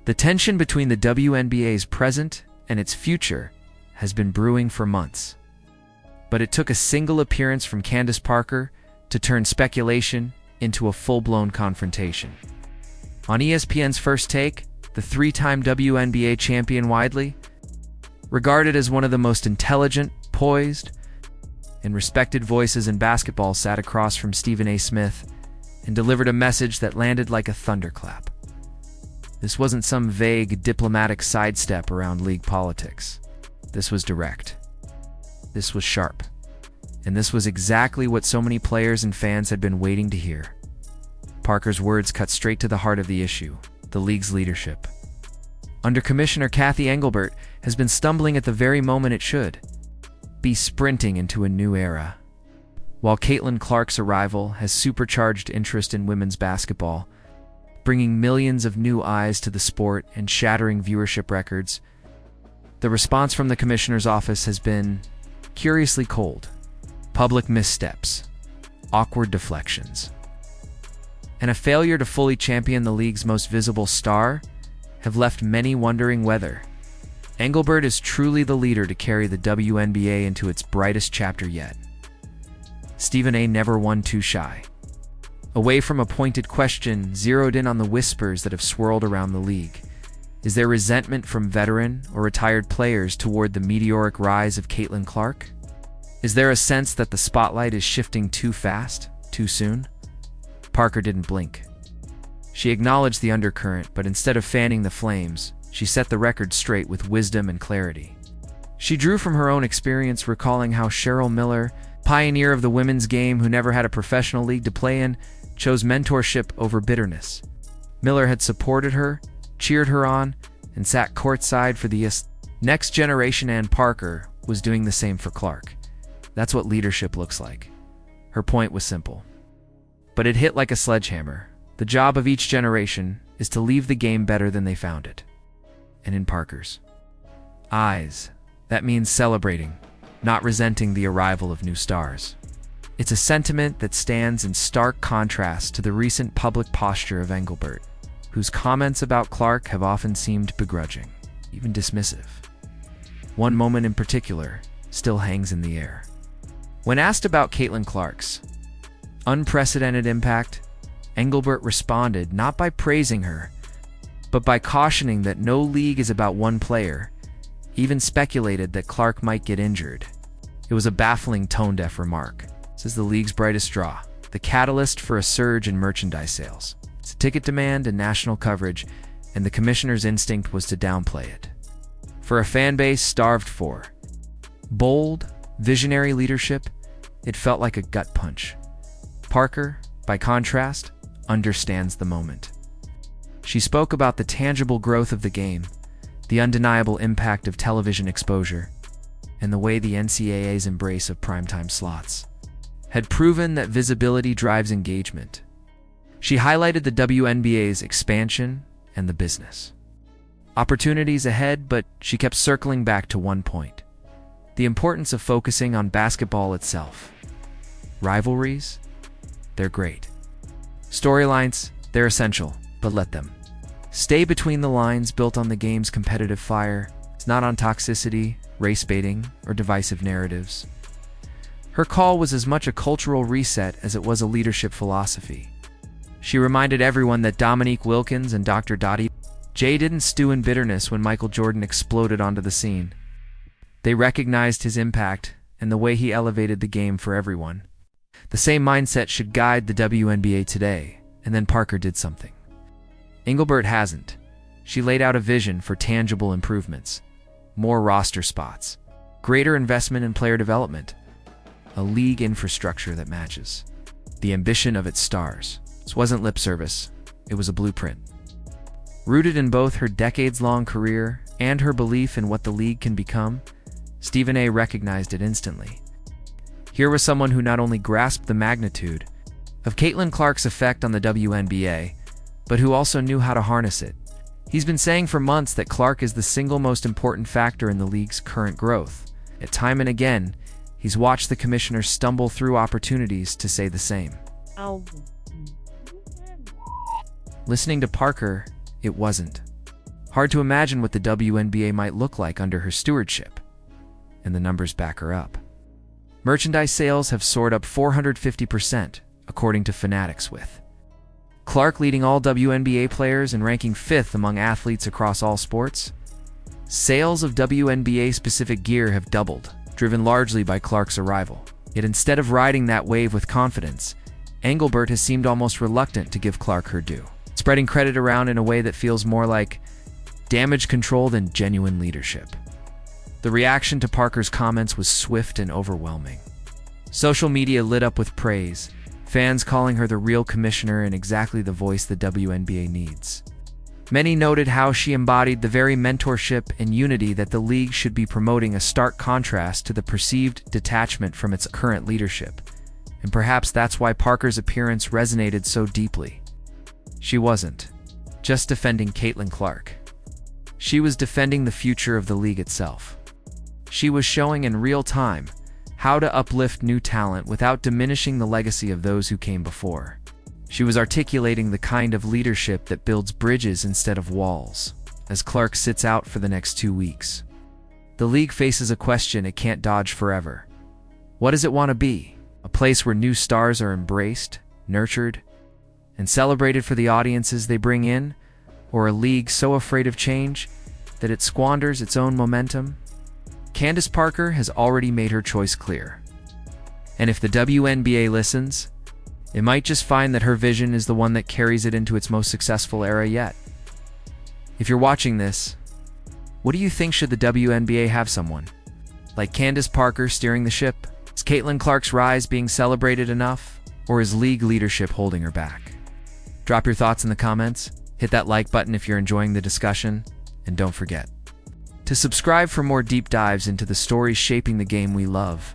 The tension between the WNBA's present and its future has been brewing for months. But it took a single appearance from Candace Parker to turn speculation into a full-blown confrontation. On ESPN's First Take, the three-time WNBA champion, widely regarded as one of the most intelligent, poised, and respected voices in basketball, sat across from Stephen A. Smith and delivered a message that landed like a thunderclap. This wasn't some vague diplomatic sidestep around league politics. This was direct. This was sharp. And this was exactly what so many players and fans had been waiting to hear. Parker's words cut straight to the heart of the issue: the league's leadership. Under Commissioner Kathy Engelbert has been stumbling at the very moment it should be sprinting into a new era. While Caitlin Clark's arrival has supercharged interest in women's basketball, bringing millions of new eyes to the sport and shattering viewership records, the response from the commissioner's office has been curiously cold. Public missteps, awkward deflections, and a failure to fully champion the league's most visible star have left many wondering whether Engelbert is truly the leader to carry the WNBA into its brightest chapter yet. Stephen A. never won too shy. Away from a pointed question, zeroed in on the whispers that have swirled around the league. Is there resentment from veteran or retired players toward the meteoric rise of Caitlin Clark? Is there a sense that the spotlight is shifting too fast, too soon? Parker didn't blink. She acknowledged the undercurrent, but instead of fanning the flames, she set the record straight with wisdom and clarity. She drew from her own experience, recalling how Cheryl Miller, pioneer of the women's game who never had a professional league to play in, chose mentorship over bitterness. Miller had supported her, cheered her on, and sat courtside for the next generation, and Parker was doing the same for Clark. That's what leadership looks like. Her point was simple, but it hit like a sledgehammer. The job of each generation is to leave the game better than they found it. And in Parker's eyes, that means celebrating, not resenting the arrival of new stars. It's a sentiment that stands in stark contrast to the recent public posture of Engelbert, whose comments about Clark have often seemed begrudging, even dismissive. One moment in particular still hangs in the air. When asked about Caitlin Clark's unprecedented impact, Engelbert responded not by praising her, but by cautioning that no league is about one player, even speculated that Clark might get injured. It was a baffling, tone-deaf remark. This is the league's brightest draw, the catalyst for a surge in merchandise sales. It's ticket demand and national coverage, and the commissioner's instinct was to downplay it. For a fan base starved for bold, visionary leadership, it felt like a gut punch. Parker, by contrast, understands the moment. She spoke about the tangible growth of the game, the undeniable impact of television exposure, and the way the NCAA's embrace of primetime slots had proven that visibility drives engagement. She highlighted the WNBA's expansion and the business opportunities ahead, but she kept circling back to one point: the importance of focusing on basketball itself. Rivalries? They're great. Storylines? They're essential, but let them stay between the lines, built on the game's competitive fire. It's not on toxicity, race baiting, or divisive narratives. Her call was as much a cultural reset as it was a leadership philosophy. She reminded everyone that Dominique Wilkins and Dr. Dottie J didn't stew in bitterness when Michael Jordan exploded onto the scene. They recognized his impact and the way he elevated the game for everyone. The same mindset should guide the WNBA today. And then Parker did something Engelbert hasn't. She laid out a vision for tangible improvements, more roster spots, greater investment in player development, a league infrastructure that matches the ambition of its stars. This wasn't lip service, it was a blueprint. Rooted in both her decades-long career and her belief in what the league can become, Stephen A. recognized it instantly. Here was someone who not only grasped the magnitude of Caitlin Clark's effect on the WNBA, but who also knew how to harness it. He's been saying for months that Clark is the single most important factor in the league's current growth. Yet time and again, he's watched the commissioner stumble through opportunities to say the same. Listening to Parker, it wasn't Hard to imagine what the WNBA might look like under her stewardship. And the numbers back her up. Merchandise sales have soared up 450%, according to Fanatics, with Clark leading all WNBA players and ranking 5th among athletes across all sports. Sales of WNBA-specific gear have doubled, driven largely by Clark's arrival. Yet instead of riding that wave with confidence, Engelbert has seemed almost reluctant to give Clark her due, spreading credit around in a way that feels more like damage control than genuine leadership. The reaction to Parker's comments was swift and overwhelming. Social media lit up with praise, fans calling her the real commissioner and exactly the voice the WNBA needs. Many noted how she embodied the very mentorship and unity that the league should be promoting, a stark contrast to the perceived detachment from its current leadership. And perhaps that's why Parker's appearance resonated so deeply. She wasn't just defending Caitlin Clark. She was defending the future of the league itself. She was showing in real time how to uplift new talent without diminishing the legacy of those who came before. She was articulating the kind of leadership that builds bridges instead of walls, as Clark sits out for the next 2 weeks. The league faces a question it can't dodge forever. What does it want to be? A place where new stars are embraced, nurtured, and celebrated for the audiences they bring in? Or a league so afraid of change that it squanders its own momentum? Candace Parker has already made her choice clear. And if the WNBA listens, it might just find that her vision is the one that carries it into its most successful era yet. If you're watching this, what do you think? Should the WNBA have someone like Candace Parker steering the ship? Is Caitlin Clark's rise being celebrated enough? Or is league leadership holding her back? Drop your thoughts in the comments, hit that like button if you're enjoying the discussion, and don't forget to subscribe for more deep dives into the stories shaping the game we love.